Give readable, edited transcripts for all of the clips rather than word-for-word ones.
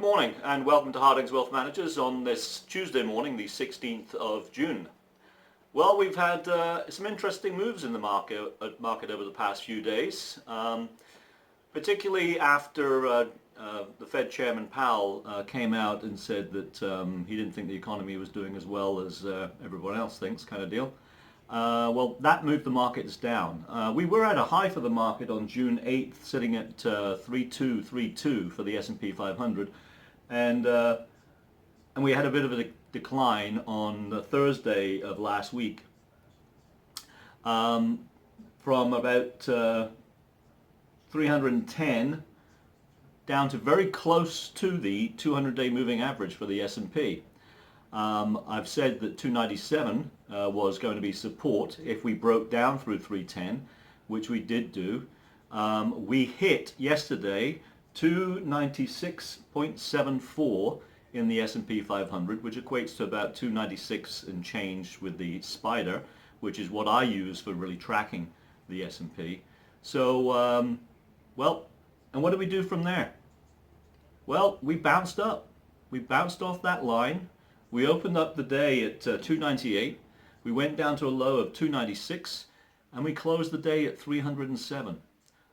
morning and welcome to Harding's Wealth Managers on this Tuesday morning, the 16th of June. Well, we've had some interesting moves in the market over the past few days, particularly after the Fed Chairman Powell came out and said that he didn't think the economy was doing as well as everyone else thinks, kind of deal. Well, that moved the markets down. We were at a high for the market on June 8th, sitting at 3232 for the S&P 500, and we had a bit of a decline on the Thursday of last week, from about 310 down to very close to the 200-day moving average for the S&P. I've said that 297 was going to be support if we broke down through 310, which we did do. We hit yesterday 296.74 in the S&P 500, which equates to about 296 and change with the spider, which is what I use for really tracking the S&P. So, well, and what did we do from there? Well, we bounced up. We bounced off that line. We opened up the day at 298, we went down to a low of 296, and we closed the day at 307.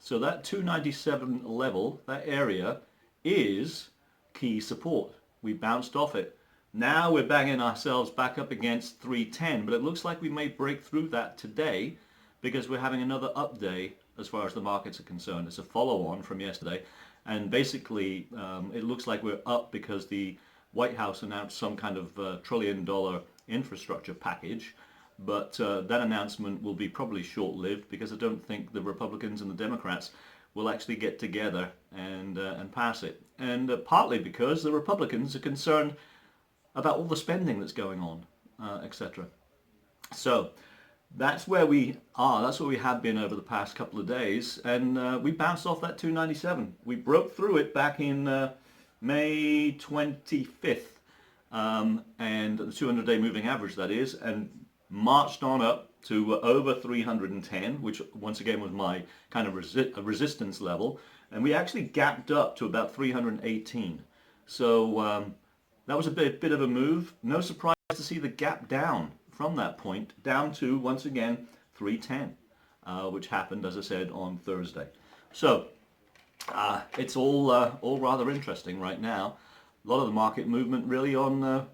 So that 297 level, that area, is key support. We bounced off it. Now we're banging ourselves back up against 310, but it looks like we may break through that today because we're having another up day as far as the markets are concerned. It's a follow-on from yesterday, and basically it looks like we're up because the White House announced some kind of $1 trillion infrastructure package, but that announcement will be probably short-lived because I don't think the Republicans and the Democrats will actually get together and pass it. And partly because the Republicans are concerned about all the spending that's going on, etc. So that's where we are. That's where we have been over the past couple of days, and we bounced off that 297. We broke through it back in May 25th, and the 200-day moving average, that is, and marched on up to over 310, which once again was my kind of resistance level, and we actually gapped up to about 318. So that was a bit of a move. No surprise to see the gap down from that point down to, once again, 310, which happened, as I said, on Thursday. So it's all rather interesting right now. A lot of the market movement really on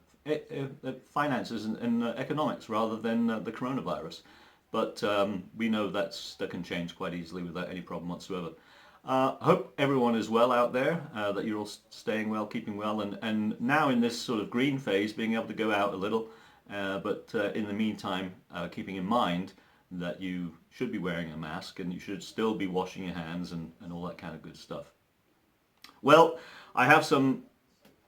finances and economics rather than the coronavirus. But we know that can change quite easily without any problem whatsoever. Hope everyone is well out there, that you're all staying well, keeping well, and now in this sort of green phase, being able to go out a little, but in the meantime, keeping in mind that you should be wearing a mask and you should still be washing your hands and all that kind of good stuff. Well, I have some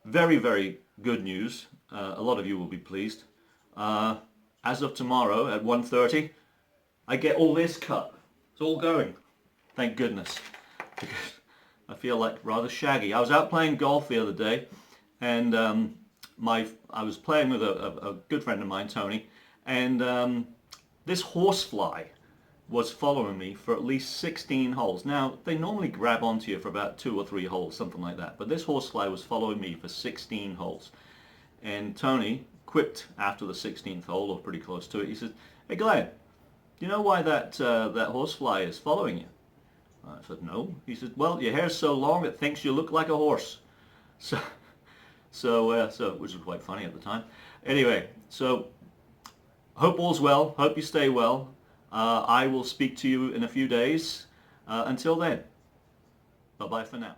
very, very good news. A lot of you will be pleased. As of tomorrow at 1:30, I get all this cut. It's all going. Thank goodness. Because I feel like rather shaggy. I was out playing golf the other day, and I was playing with a good friend of mine, Tony, and this horsefly was following me for at least 16 holes. Now, they normally grab onto you for about 2 or 3 holes, something like that. But this horsefly was following me for 16 holes. And Tony quipped after the 16th hole, or pretty close to it. He said, "Hey Glenn, do you know why that horsefly is following you?" I said, "No." He said, "Well, your hair's so long it thinks you look like a horse." So which was quite funny at the time. Anyway, so hope all's well. Hope you stay well. I will speak to you in a few days. Until then, bye-bye for now.